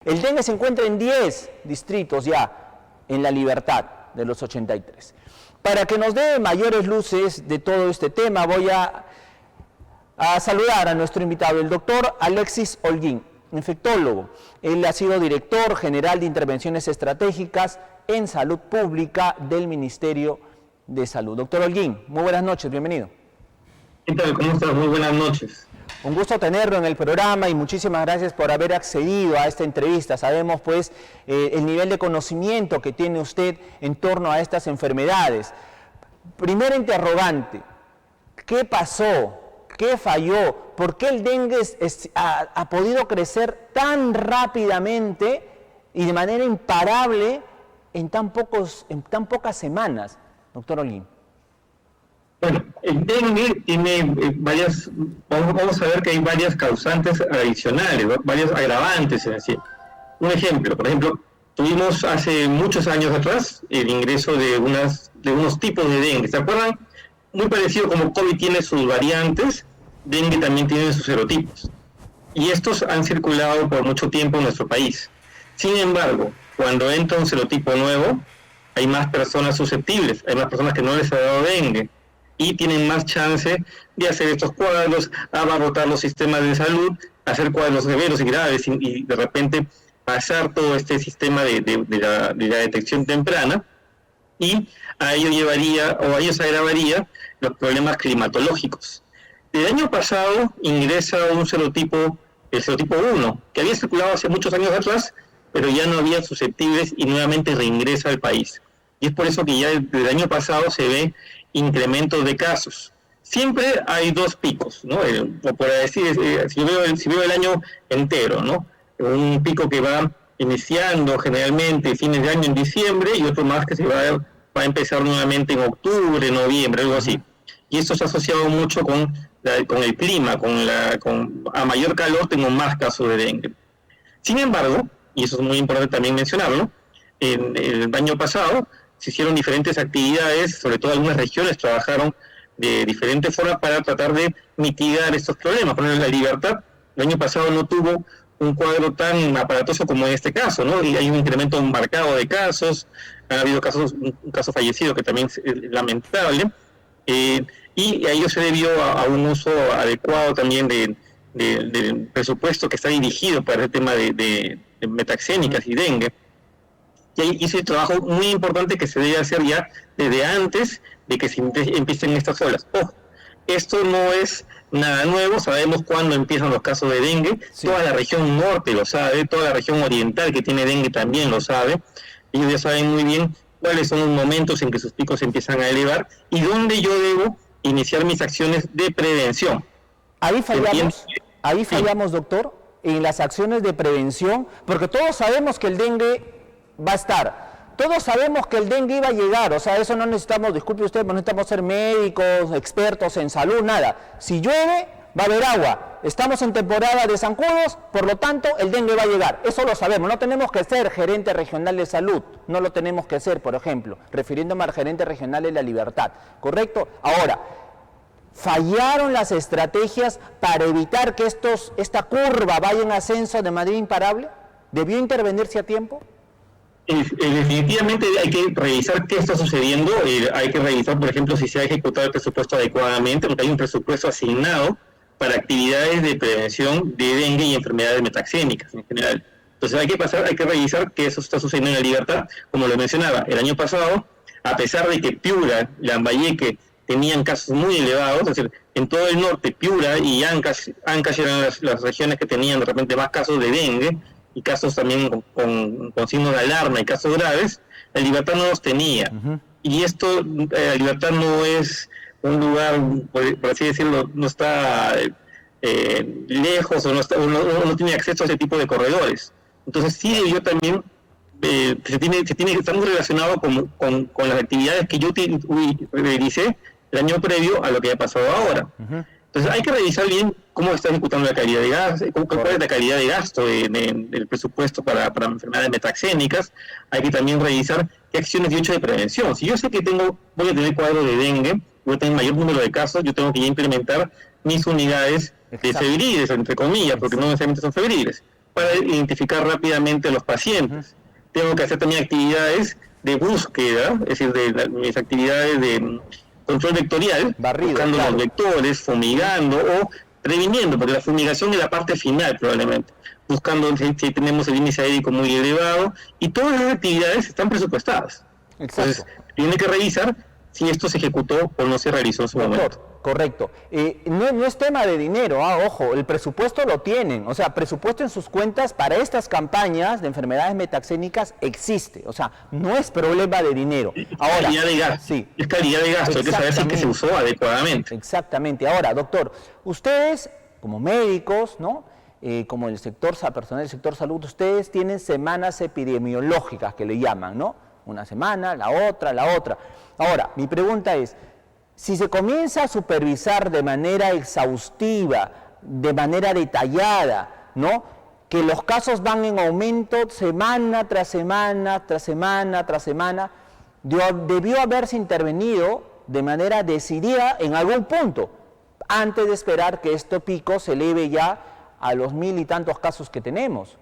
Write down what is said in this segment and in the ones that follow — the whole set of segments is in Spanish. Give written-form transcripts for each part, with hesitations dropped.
El dengue se encuentra en 10 distritos ya en La Libertad de los 83. Para que nos dé mayores luces de todo este tema, voy a saludar a nuestro invitado, el doctor Alexis Holguín, infectólogo. Él ha sido director general de intervenciones estratégicas en salud pública del Ministerio de Salud. Doctor Holguín, muy buenas noches, bienvenido. ¿Qué tal? ¿Cómo estás? Muy buenas noches. Un gusto tenerlo en el programa y muchísimas gracias por haber accedido a esta entrevista. Sabemos pues el nivel de conocimiento que tiene usted en torno a estas enfermedades. Primera interrogante, ¿qué pasó? ¿Qué falló? ¿Por qué el dengue ha podido crecer tan rápidamente y de manera imparable en tan pocas semanas, doctor Holguín? Bueno, el dengue tiene vamos a ver que hay varias causantes adicionales, varios agravantes, es decir. Un ejemplo, por ejemplo, tuvimos hace muchos años atrás el ingreso de unos tipos de dengue, ¿se acuerdan? Muy parecido como COVID tiene sus variantes, dengue también tiene sus serotipos. Y estos han circulado por mucho tiempo en nuestro país. Sin embargo, cuando entra un serotipo nuevo, hay más personas susceptibles, hay más personas que no les ha dado dengue y tienen más chance de hacer estos cuadros, abarrotar los sistemas de salud, hacer cuadros severos y graves y de repente pasar todo este sistema de la detección temprana, y a ello se agravaría los problemas climatológicos. El año pasado ingresa un serotipo, el serotipo 1, que había circulado hace muchos años atrás, pero ya no había susceptibles y nuevamente reingresa al país. Y es por eso que ya desde el año pasado se ve incrementos de casos. Siempre hay dos picos, ¿no? Por decir, si veo el año entero, ¿no? Un pico que va iniciando generalmente fines de año en diciembre y otro más que se va a empezar nuevamente en octubre, noviembre, algo así. Y esto se ha asociado mucho con el clima, a mayor calor tengo más casos de dengue. Sin embargo, y eso es muy importante también mencionarlo, en el año pasado se hicieron diferentes actividades, sobre todo algunas regiones trabajaron de diferentes formas para tratar de mitigar estos problemas. Por ejemplo, La Libertad el año pasado no tuvo un cuadro tan aparatoso como en este caso, ¿no? Y hay un incremento marcado de casos, ha habido un caso fallecido que también es lamentable, y a ello se debió a un uso adecuado también del presupuesto que está dirigido para el tema de metaxénicas y dengue. Y ese trabajo muy importante que se debe hacer ya desde antes de que se empiecen estas olas. Ojo, esto no es nada nuevo, sabemos cuándo empiezan los casos de dengue, sí. Toda la región norte lo sabe, toda la región oriental que tiene dengue también lo sabe, ellos ya saben muy bien cuáles son los momentos en que sus picos se empiezan a elevar y dónde yo debo iniciar mis acciones de prevención. Ahí fallamos, doctor, en las acciones de prevención, porque todos sabemos que el dengue va a estar. Todos sabemos que el dengue iba a llegar, o sea, eso no necesitamos, disculpe usted, no necesitamos ser médicos, expertos en salud, nada. Si llueve, va a haber agua. Estamos en temporada de zancudos, por lo tanto, el dengue va a llegar. Eso lo sabemos, no tenemos que ser gerente regional de salud, no lo tenemos que ser, por ejemplo, refiriéndome al gerente regional de La Libertad, ¿correcto? Ahora, ¿fallaron las estrategias para evitar que esta curva vaya en ascenso de manera imparable? ¿Debió intervenirse a tiempo? Definitivamente hay que revisar qué está sucediendo, hay que revisar, por ejemplo, si se ha ejecutado el presupuesto adecuadamente, porque hay un presupuesto asignado para actividades de prevención de dengue y enfermedades metaxénicas en general. Entonces hay que revisar que eso está sucediendo en La Libertad. Como lo mencionaba, el año pasado, a pesar de que Piura, Lambayeque tenían casos muy elevados, es decir, en todo el norte, Piura y Ancash eran las regiones que tenían de repente más casos de dengue, y casos también con signos de alarma y casos graves, La Libertad no los tenía. Y esto, La Libertad no es un lugar, por así decirlo, no está lejos o no tiene acceso a ese tipo de corredores. Entonces sí, yo también está muy relacionado con las actividades que yo realicé el año previo a lo que ha pasado ahora. Entonces hay que revisar bien cómo está ejecutando la calidad de gasto, cuál es la calidad de gasto del presupuesto para enfermedades metaxénicas. Hay que también revisar qué acciones yo he hecho de prevención. Si yo sé que voy a tener cuadro de dengue, voy a tener mayor número de casos, yo tengo que ya implementar mis unidades de febriles, entre comillas, porque no necesariamente son febriles, para identificar rápidamente a los pacientes. Tengo que hacer también actividades de búsqueda, es decir, mis actividades de control vectorial, buscando los vectores, fumigando o previniendo, porque la fumigación es la parte final probablemente, buscando si tenemos el índice aérico muy elevado, y todas las actividades están presupuestadas. Exacto. Entonces, tiene que revisar si esto se ejecutó o no se realizó en su momento. Correcto. No es tema de dinero, ojo, el presupuesto lo tienen, o sea, presupuesto en sus cuentas para estas campañas de enfermedades metaxénicas existe, o sea, no es problema de dinero. Ahora, calidad de gasto, sí, es calidad de gasto, hay que saber si es que se usó adecuadamente. Exactamente. Ahora, doctor, ustedes como médicos, ¿no? Como el sector personal del sector salud, ustedes tienen semanas epidemiológicas que le llaman, ¿no? Una semana, la otra. Ahora, mi pregunta es, si se comienza a supervisar de manera exhaustiva, de manera detallada, ¿no? Que los casos van en aumento semana tras semana, debió haberse intervenido de manera decidida en algún punto, antes de esperar que este pico se eleve ya a los 1000 y tantos casos que tenemos.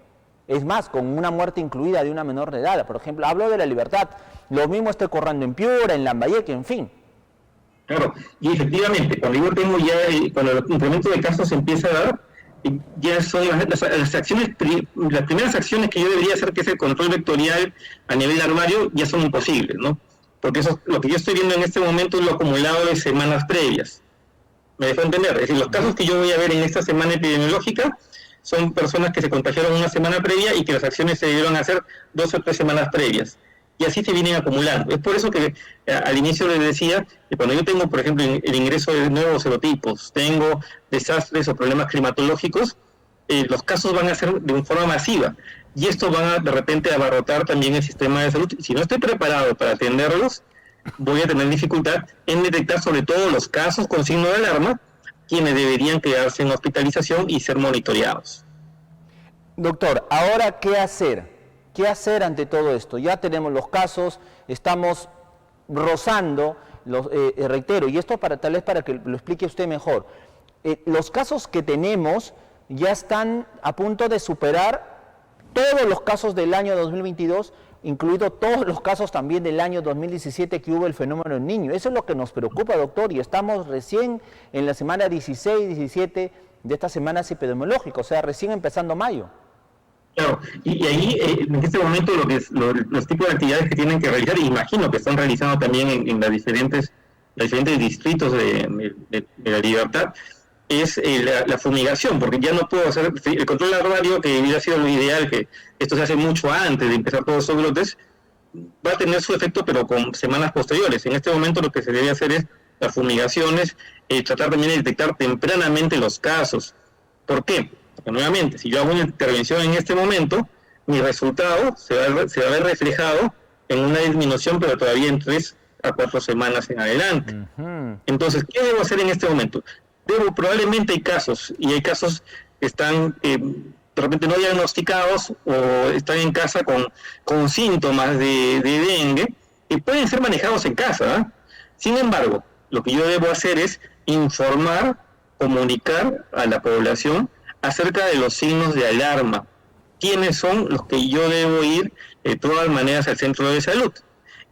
Es más, con una muerte incluida de una menor de edad. Por ejemplo, hablo de La Libertad, lo mismo está ocurriendo en Piura, en Lambayeque, en fin. Claro, y efectivamente, cuando yo tengo ya, cuando el incremento de casos se empieza a dar, ya son las acciones, las primeras acciones que yo debería hacer, que es el control vectorial a nivel larvario, ya son imposibles, ¿no? Porque eso, lo que yo estoy viendo en este momento es lo acumulado de semanas previas. ¿Me dejó entender? Es decir, los casos que yo voy a ver en esta semana epidemiológica son personas que se contagiaron una semana previa y que las acciones se debieron hacer 2 o 3 semanas previas. Y así se vienen acumulando. Es por eso que al inicio les decía que cuando yo tengo, por ejemplo, el ingreso de nuevos serotipos, tengo desastres o problemas climatológicos, los casos van a ser de forma masiva. Y esto va a, de repente, abarrotar también el sistema de salud. Si no estoy preparado para atenderlos, voy a tener dificultad en detectar sobre todo los casos con signo de alarma, quienes deberían quedarse en hospitalización y ser monitoreados. Doctor, ahora, ¿qué hacer? ¿Qué hacer ante todo esto? Ya tenemos los casos, estamos rozando, reitero, y esto tal vez para que lo explique usted mejor, los casos que tenemos ya están a punto de superar todos los casos del año 2022, incluido todos los casos también del año 2017 que hubo el fenómeno del Niño. Eso es lo que nos preocupa, doctor, y estamos recién en la semana 16, 17 de estas semanas epidemiológicas, o sea, recién empezando mayo. Claro, y ahí en este momento los tipos de actividades que tienen que realizar, imagino que están realizando también en los diferentes distritos de La Libertad, es la fumigación, porque ya no puedo hacer el control larvario, que hubiera sido lo ideal, que esto se hace mucho antes de empezar todos esos brotes, va a tener su efecto, pero con semanas posteriores. En este momento lo que se debe hacer es las fumigaciones, tratar también de detectar tempranamente los casos. ¿Por qué? Porque nuevamente, si yo hago una intervención en este momento, mi resultado se va a ver reflejado en una disminución, pero todavía en 3 a 4 semanas en adelante. Entonces, ¿qué debo hacer en este momento? Probablemente hay casos que están de repente no diagnosticados o están en casa con síntomas de dengue, que pueden ser manejados en casa, ¿eh? Sin embargo, lo que yo debo hacer es informar, comunicar a la población acerca de los signos de alarma. ¿Quiénes son los que yo debo ir de todas maneras al centro de salud?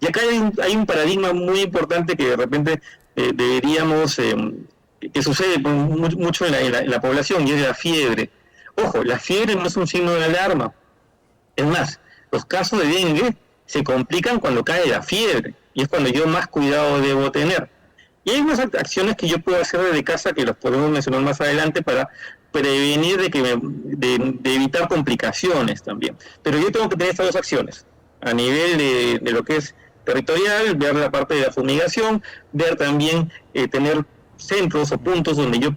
Y acá hay un paradigma muy importante que de repente deberíamos, que sucede mucho en la población, y es la fiebre. Ojo, la fiebre no es un signo de alarma. Es más, los casos de dengue se complican cuando cae la fiebre, y es cuando yo más cuidado debo tener. Y hay unas acciones que yo puedo hacer desde casa, que los podemos mencionar más adelante, para prevenir de evitar complicaciones también. Pero yo tengo que tener estas 2 acciones, a nivel de lo que es territorial, ver la parte de la fumigación, ver también tener centros o puntos donde yo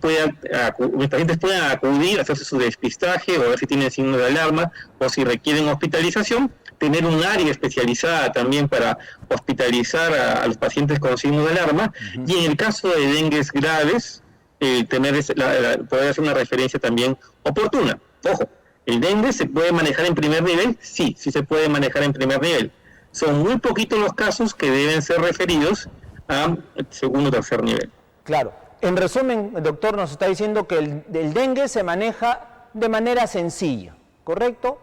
mis pacientes puedan acudir, hacerse su despistaje o ver si tienen signo de alarma o si requieren hospitalización, tener un área especializada también para hospitalizar a los pacientes con signos de alarma, y en el caso de dengues graves, poder hacer una referencia también oportuna. Ojo, ¿el dengue se puede manejar en primer nivel? Sí se puede manejar en primer nivel. Son muy poquitos los casos que deben ser referidos a segundo o tercer nivel. Claro. En resumen, el doctor nos está diciendo que el dengue se maneja de manera sencilla, ¿correcto?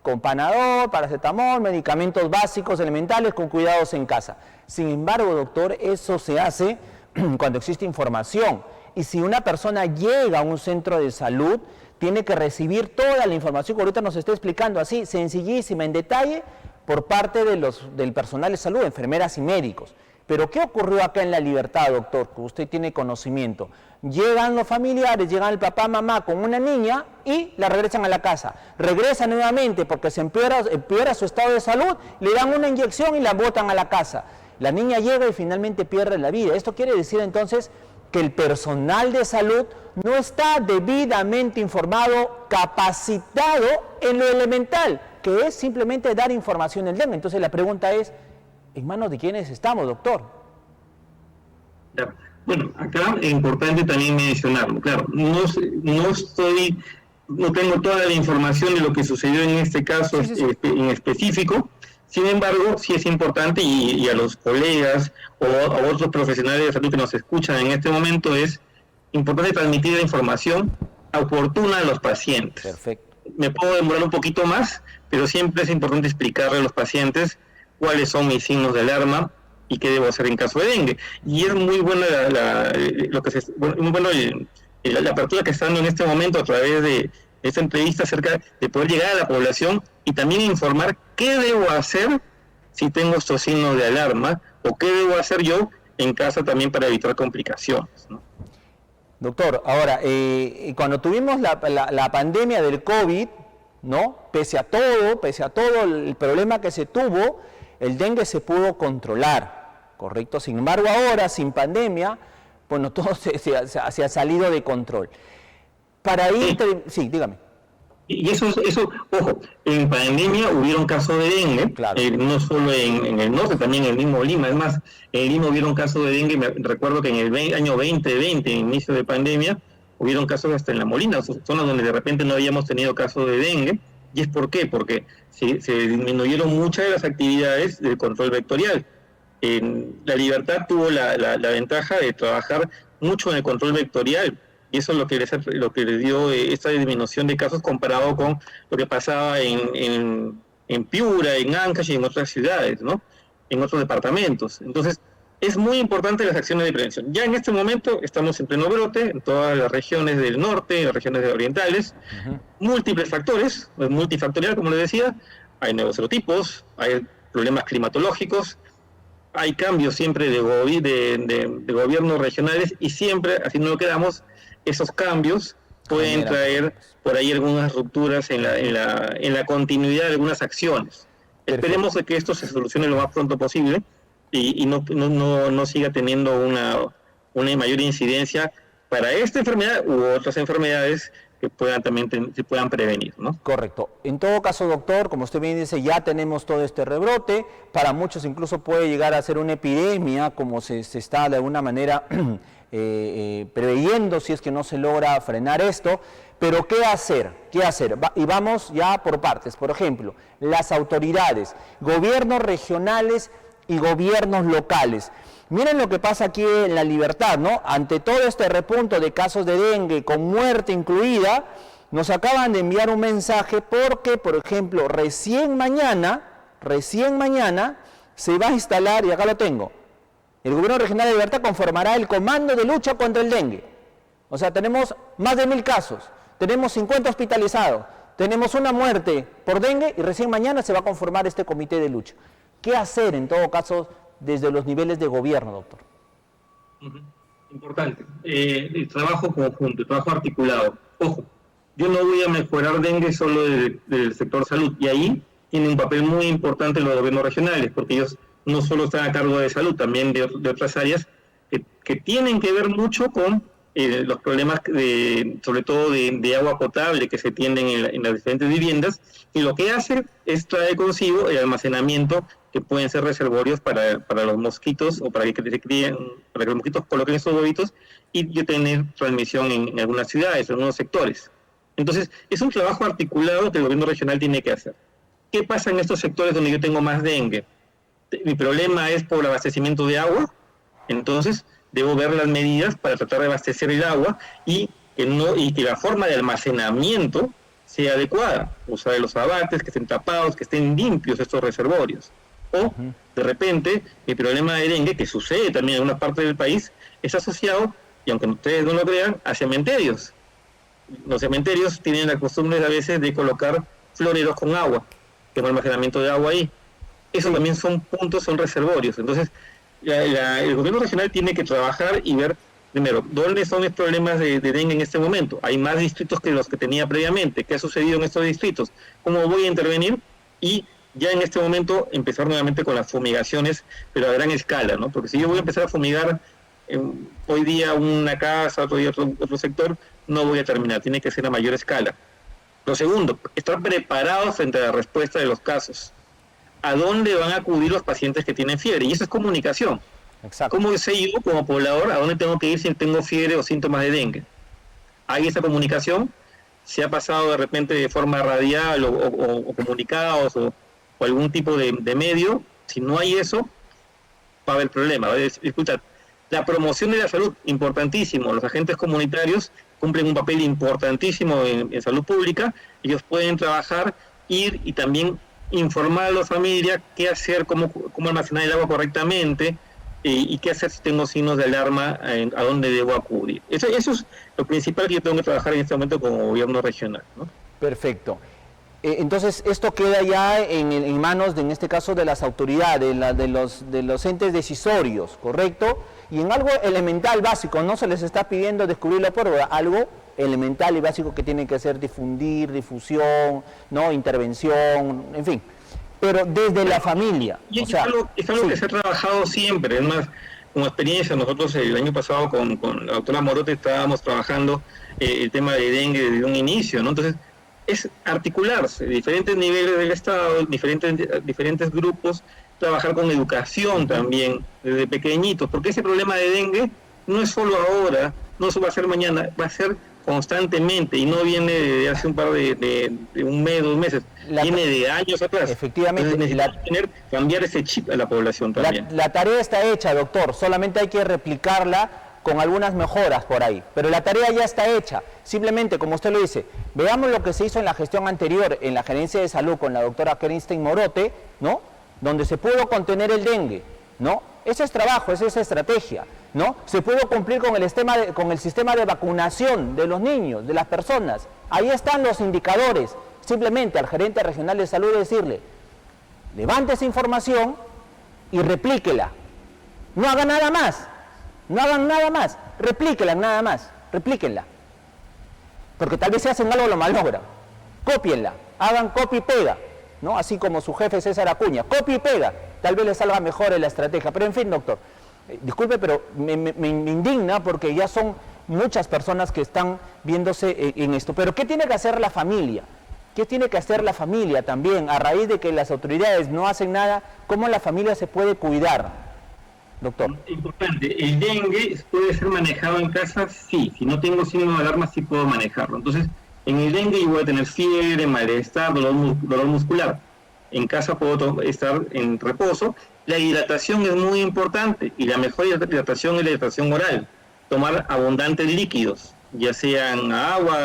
Con Panadol, paracetamol, medicamentos básicos, elementales, con cuidados en casa. Sin embargo, doctor, eso se hace cuando existe información. Y si una persona llega a un centro de salud, tiene que recibir toda la información que ahorita nos está explicando así, sencillísima, en detalle, por parte del personal de salud, enfermeras y médicos. Pero ¿qué ocurrió acá en La Libertad, doctor? Que usted tiene conocimiento. Llegan los familiares, llegan el papá, mamá con una niña y la regresan a la casa. Regresan nuevamente porque se empeora su estado de salud, le dan una inyección y la botan a la casa. La niña llega y finalmente pierde la vida. Esto quiere decir entonces que el personal de salud no está debidamente informado, capacitado en lo elemental, que es simplemente dar información del dengue. Entonces la pregunta es, ¿en manos de quiénes estamos, doctor? Ya. Bueno, acá es importante también mencionarlo. Claro, no tengo toda la información de lo que sucedió en este caso en específico. Sin embargo, sí es importante, y a los colegas o a otros profesionales de salud que nos escuchan en este momento, es importante transmitir la información oportuna a los pacientes. Perfecto. Me puedo demorar un poquito más, pero siempre es importante explicarle a los pacientes cuáles son mis signos de alarma y qué debo hacer en caso de dengue. Y es muy buena la apertura que está dando en este momento a través de esta entrevista acerca de poder llegar a la población y también informar qué debo hacer si tengo estos signos de alarma o qué debo hacer yo en casa también para evitar complicaciones, ¿no? Doctor, ahora, cuando tuvimos la pandemia del COVID, ¿no? Pese a todo el problema que se tuvo, el dengue se pudo controlar, ¿correcto? Sin embargo, ahora, sin pandemia, bueno, todo se ha salido de control. Para ir... Sí, dígame. Y eso, ojo, en pandemia hubieron casos de dengue, claro. No solo en el norte, también en el mismo Lima. Es más, en Lima hubieron casos de dengue, recuerdo que en el año 2020, inicio de pandemia, hubieron casos hasta en La Molina, zonas donde de repente no habíamos tenido casos de dengue. ¿Y es por qué? Porque se disminuyeron muchas de las actividades del control vectorial. La Libertad tuvo la ventaja de trabajar mucho en el control vectorial, y eso es lo que le dio esta disminución de casos comparado con lo que pasaba en Piura, en Ancash y en otras ciudades, ¿no? En otros departamentos. Entonces, es muy importante las acciones de prevención. Ya en este momento estamos en pleno brote en todas las regiones del norte, en las regiones orientales, múltiples factores, multifactorial, como les decía, hay nuevos serotipos, hay problemas climatológicos, hay cambios siempre de gobiernos regionales, y siempre, así no lo quedamos, esos cambios pueden traer por ahí algunas rupturas en la continuidad de algunas acciones. Perfecto. Esperemos de que esto se solucione lo más pronto posible y no siga teniendo una mayor incidencia para esta enfermedad u otras enfermedades que se puedan prevenir, ¿no? Correcto. En todo caso, doctor, como usted bien dice, ya tenemos todo este rebrote. Para muchos incluso puede llegar a ser una epidemia, como se está de alguna manera preveyendo, si es que no se logra frenar esto. Pero ¿qué hacer? Y vamos ya por partes. Por ejemplo, las autoridades, gobiernos regionales y gobiernos locales. Miren lo que pasa aquí en La Libertad, ¿no? Ante todo este repunto de casos de dengue, con muerte incluida, nos acaban de enviar un mensaje porque, por ejemplo, recién mañana se va a instalar, y acá lo tengo, el Gobierno Regional de La Libertad conformará el Comando de Lucha contra el Dengue. O sea, tenemos más de 1000 casos, tenemos 50 hospitalizados, tenemos una muerte por dengue y recién mañana se va a conformar este comité de lucha. ¿Qué hacer en todo caso desde los niveles de gobierno, doctor? Importante. El trabajo conjunto, el trabajo articulado. Ojo, yo no voy a mejorar dengue solo del sector salud, y ahí tiene un papel muy importante los gobiernos regionales, porque ellos no solo están a cargo de salud, también de otras áreas que tienen que ver mucho con los problemas sobre todo de agua potable que se tienen en las diferentes viviendas, y lo que hace es traer consigo el almacenamiento que pueden ser reservorios para los mosquitos, o para que los mosquitos coloquen esos huevitos y tener transmisión en algunas ciudades, en algunos sectores. Entonces, es un trabajo articulado que el gobierno regional tiene que hacer. ¿Qué pasa en estos sectores donde yo tengo más dengue? Mi problema es por el abastecimiento de agua, entonces debo ver las medidas para tratar de abastecer el agua y que la forma de almacenamiento sea adecuada, usar los abates, que estén tapados, que estén limpios estos reservorios. O, de repente, el problema de dengue, que sucede también en una parte del país, es asociado, y aunque ustedes no lo crean, a cementerios. Los cementerios tienen la costumbre a veces de colocar floreros con agua, que es un almacenamiento de agua ahí. Eso también son puntos, son reservorios. Entonces, el gobierno regional tiene que trabajar y ver, primero, ¿dónde son los problemas de dengue en este momento? Hay más distritos que los que tenía previamente. ¿Qué ha sucedido en estos distritos? ¿Cómo voy a intervenir? Y ya en este momento empezar nuevamente con las fumigaciones, pero a gran escala, ¿no? Porque si yo voy a empezar a fumigar hoy día una casa, otro día otro sector, no voy a terminar. Tiene que ser a mayor escala. Lo segundo, estar preparados frente a la respuesta de los casos. ¿A dónde van a acudir los pacientes que tienen fiebre? Y eso es comunicación. Exacto. ¿Cómo sé yo como poblador a dónde tengo que ir si tengo fiebre o síntomas de dengue? ¿Hay esa comunicación? ¿Se ha pasado de repente de forma radial o comunicados o algún tipo de medio? Si no hay eso, va a haber problema. Escucha, la promoción de la salud, importantísimo. Los agentes comunitarios cumplen un papel importantísimo en salud pública. Ellos pueden trabajar, ir y también informar a la familia qué hacer, cómo almacenar el agua correctamente y qué hacer si tengo signos de alarma, a dónde debo acudir. Eso es lo principal que yo tengo que trabajar en este momento como gobierno regional, ¿no? Perfecto. Entonces, esto queda ya en manos, en este caso, de las autoridades, de los entes decisorios, ¿correcto? Y en algo elemental, básico, no se les está pidiendo descubrir la pólvora, algo elemental y básico que tienen que hacer difusión, ¿no? Intervención, en fin. Pero desde la familia. Y o sea, es algo sí. que se ha trabajado siempre. Es más, como experiencia, nosotros el año pasado con la doctora Morote estábamos trabajando el tema de dengue desde un inicio, ¿no? Entonces, es articularse, diferentes niveles del Estado, diferentes grupos, trabajar con educación también, desde pequeñitos, porque ese problema de dengue no es solo ahora, no se va a hacer mañana, va a ser constantemente, y no viene de hace un par de un mes, 2 meses, viene de años atrás. Efectivamente. Entonces necesitamos cambiar ese chip a la población también. La tarea está hecha, doctor, solamente hay que replicarla con algunas mejoras por ahí, pero la tarea ya está hecha. Simplemente, como usted lo dice, veamos lo que se hizo en la gestión anterior, en la gerencia de salud con la doctora Kerenstein Morote, ¿no? Donde se pudo contener el dengue, ¿no? Ese es trabajo, esa es estrategia, ¿no? Se pudo cumplir con el sistema de vacunación de los niños, de las personas. Ahí están los indicadores. Simplemente al gerente regional de salud decirle, levante esa información y replíquela. No haga nada más. No hagan nada más, replíquenla nada más, replíquenla. Porque tal vez si hacen algo lo malogran. Cópienla, hagan copia y pega, ¿no? Así como su jefe César Acuña, copia y pega, tal vez les salga mejor en la estrategia. Pero en fin, doctor, disculpe, pero me indigna porque ya son muchas personas que están viéndose en esto. Pero ¿qué tiene que hacer la familia? ¿Qué tiene que hacer la familia también? A raíz de que las autoridades no hacen nada, ¿cómo la familia se puede cuidar? Doctor. Importante, el dengue puede ser manejado en casa, sí. Si no tengo signo de alarma, sí puedo manejarlo. Entonces, en el dengue yo voy a tener fiebre, malestar, dolor muscular. En casa puedo estar en reposo. La hidratación es muy importante y la mejor hidratación es la hidratación oral. Tomar abundantes líquidos, ya sean agua,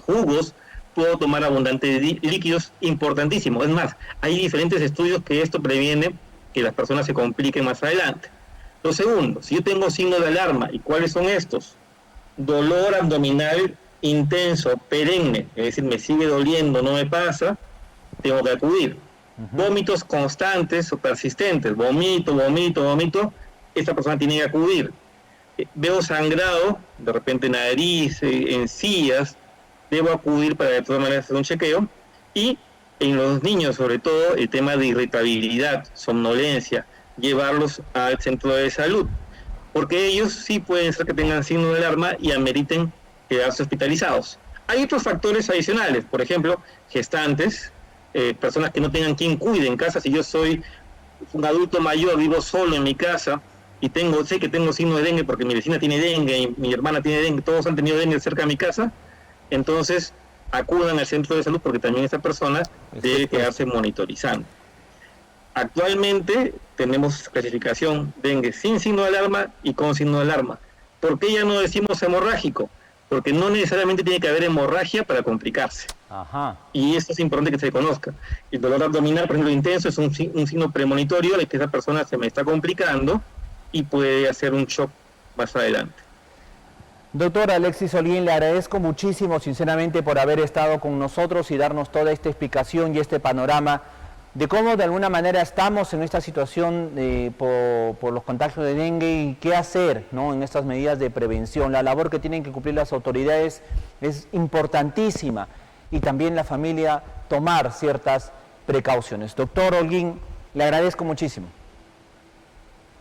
jugos, puedo tomar abundantes líquidos, importantísimo. Es más, hay diferentes estudios que esto previene que las personas se compliquen más adelante. Lo segundo, si yo tengo signos de alarma, ¿y cuáles son estos? Dolor abdominal intenso, perenne, es decir, me sigue doliendo, no me pasa, tengo que acudir. Vómitos constantes o persistentes, vomito, esta persona tiene que acudir. Veo sangrado, de repente nariz, encías, debo acudir para de todas maneras hacer un chequeo. Y en los niños, sobre todo, el tema de irritabilidad, somnolencia, llevarlos al centro de salud, porque ellos sí pueden ser que tengan signos de alarma y ameriten quedarse hospitalizados. Hay otros factores adicionales, por ejemplo, gestantes, personas que no tengan quien cuide en casa. Si yo soy un adulto mayor, vivo solo en mi casa y sé que tengo signos de dengue porque mi vecina tiene dengue y mi hermana tiene dengue, todos han tenido dengue cerca de mi casa, entonces acudan al centro de salud porque también esta persona debe quedarse monitorizando. Actualmente tenemos clasificación dengue sin signo de alarma y con signo de alarma. ¿Por qué ya no decimos hemorrágico? porque no necesariamente tiene que haber hemorragia para complicarse. Ajá. Y eso es importante que se conozca. El dolor abdominal, por ejemplo, intenso, es un signo premonitorio de que esa persona se me está complicando y puede hacer un shock más adelante. Doctor Alexis Holguín, le agradezco muchísimo, sinceramente, por haber estado con nosotros y darnos toda esta explicación y este panorama de cómo de alguna manera estamos en esta situación por los contagios de dengue y qué hacer, ¿no?, en estas medidas de prevención. La labor que tienen que cumplir las autoridades es importantísima y también la familia tomar ciertas precauciones. Doctor Holguín, le agradezco muchísimo.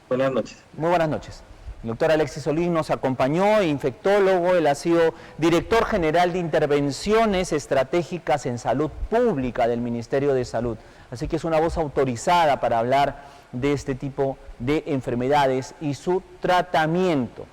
Buenas noches. Muy buenas noches. El doctor Alexis Holguín nos acompañó, infectólogo, él ha sido director general de intervenciones estratégicas en salud pública del Ministerio de Salud. Así que es una voz autorizada para hablar de este tipo de enfermedades y su tratamiento.